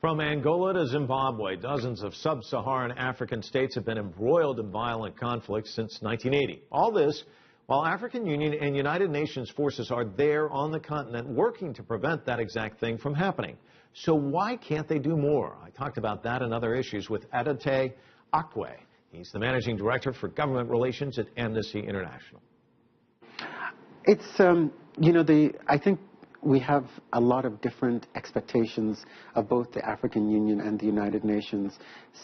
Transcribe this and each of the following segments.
From Angola to Zimbabwe, dozens of sub-Saharan African states have been embroiled in violent conflict since 1980. All this while African Union and United Nations forces are there on the continent working to prevent that exact thing from happening. So why can't they do more? I talked about that and other issues with Adete Akwe. He's the managing director for government relations at Amnesty International. It's, I think we have a lot of different expectations of both the African Union and the United Nations.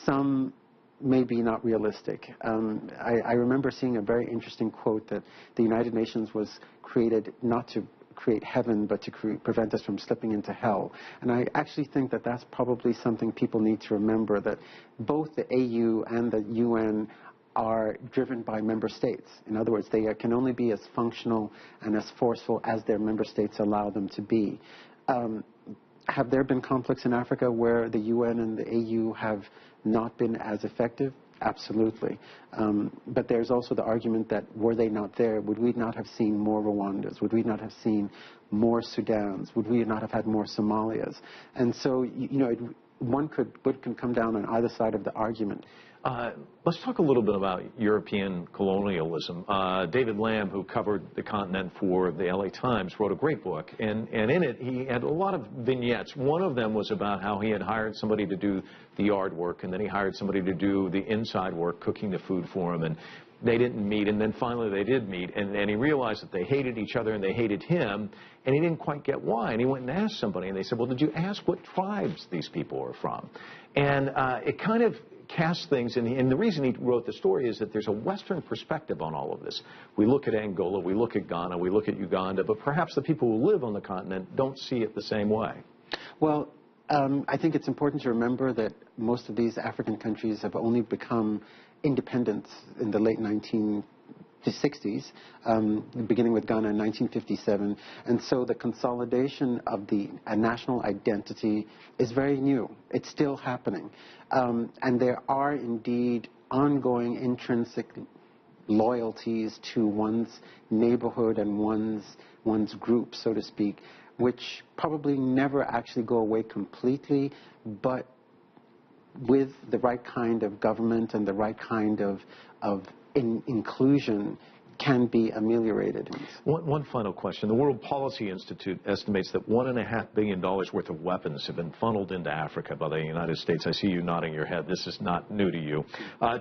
Some may be not realistic. I remember seeing a very interesting quote that the United Nations was created not to create heaven, but to prevent us from slipping into hell. And I actually think that that's probably something people need to remember, that both the AU and the UN are driven by member states. In other words, they can only be as functional and as forceful as their member states allow them to be. Have there been conflicts in Africa where the UN and the AU have not been as effective? Absolutely. But there's also the argument that were they not there, would we not have seen more Rwandas? Would we not have seen more Sudans? Would we not have had more Somalias? And so, one could come down on either side of the argument. Let's talk a little bit about European colonialism. David Lamb, who covered the continent for the LA Times, wrote a great book, and in it he had a lot of vignettes. One of them was about how he had hired somebody to do the yard work, and then he hired somebody to do the inside work, cooking the food for him, and they didn't meet, and then finally they did meet, and he realized that they hated each other and they hated him, and he didn't quite get why, and he went and asked somebody, and they said, well, did you ask what tribes these people are from? And it kind of cast things, and the reason he wrote the story is that there's a Western perspective on all of this. We look at Angola, we look at Ghana, we look at Uganda, but perhaps the people who live on the continent don't see it the same way. Well, I think it's important to remember that most of these African countries have only become independent in the late 1960s, beginning with Ghana in 1957, and so the consolidation of a national identity is very new. It's still happening, and there are indeed ongoing intrinsic loyalties to one's neighborhood and one's group, so to speak, which probably never actually go away completely, but with the right kind of government and the right kind of inclusion can be ameliorated. One final question. The World Policy Institute estimates that $1.5 billion worth of weapons have been funneled into Africa by the United States. I see you nodding your head. This is not new to you.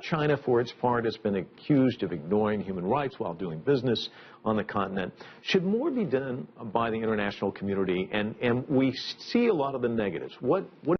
China, for its part, has been accused of ignoring human rights while doing business on the continent. Should more be done by the international community? And we see a lot of the negatives. What